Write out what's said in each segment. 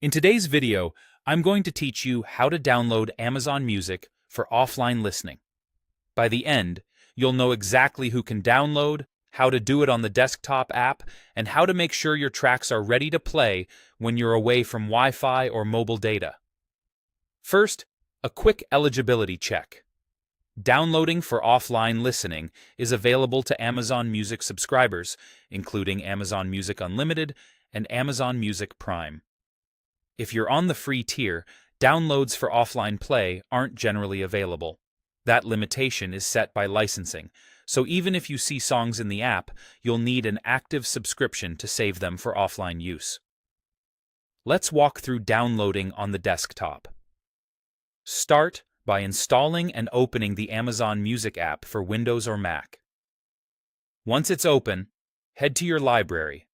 In today's video, I'm going to teach you how to download Amazon Music for offline listening. By the end, you'll know exactly who can download, how to do it on the desktop app, and how to make sure your tracks are ready to play when you're away from Wi-Fi or mobile data. First, a quick eligibility check. Downloading for offline listening is available to Amazon Music subscribers, including Amazon Music Unlimited and Amazon Music Prime. If you're on the free tier, downloads for offline play aren't generally available. That limitation is set by licensing, so even if you see songs in the app, you'll need an active subscription to save them for offline use. Let's walk through downloading on the desktop. Start by installing and opening the Amazon Music app for Windows or Mac. Once it's open, head to your library.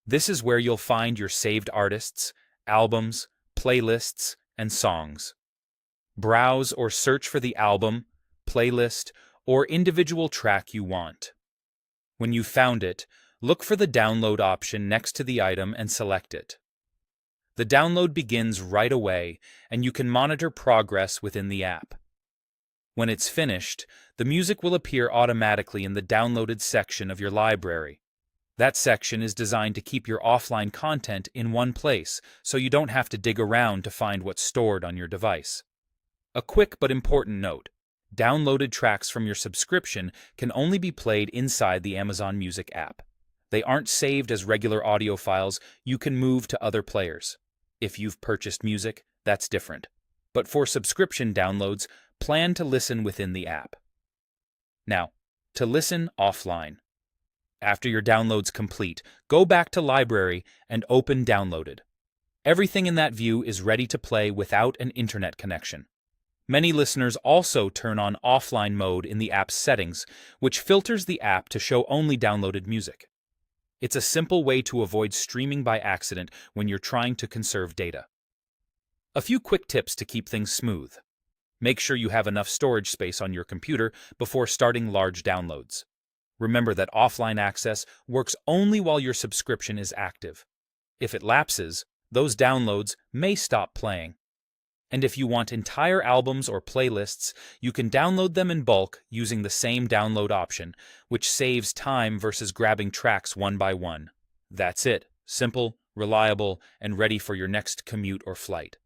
This is where you'll find your saved artists, albums, playlists, and songs. Browse or search for the album, playlist, or individual track you want. When you've found it, look for the download option next to the item and select it. The download begins right away, and you can monitor progress within the app. When it's finished, the music will appear automatically in the downloaded section of your library. That section is designed to keep your offline content in one place, so you don't have to dig around to find what's stored on your device. A quick but important note: downloaded tracks from your subscription can only be played inside the Amazon Music app. They aren't saved as regular audio files you can move to other players. If you've purchased music, that's different. But for subscription downloads, plan to listen within the app. Now, to listen offline. After your download's complete, go back to Library and open Downloaded. Everything in that view is ready to play without an internet connection. Many listeners also turn on offline mode in the app's settings, which filters the app to show only downloaded music. It's a simple way to avoid streaming by accident when you're trying to conserve data. A few quick tips to keep things smooth. Make sure you have enough storage space on your computer before starting large downloads. Remember that offline access works only while your subscription is active. If it lapses, those downloads may stop playing. And if you want entire albums or playlists, you can download them in bulk using the same download option, which saves time versus grabbing tracks one by one. That's it. Simple, reliable, and ready for your next commute or flight.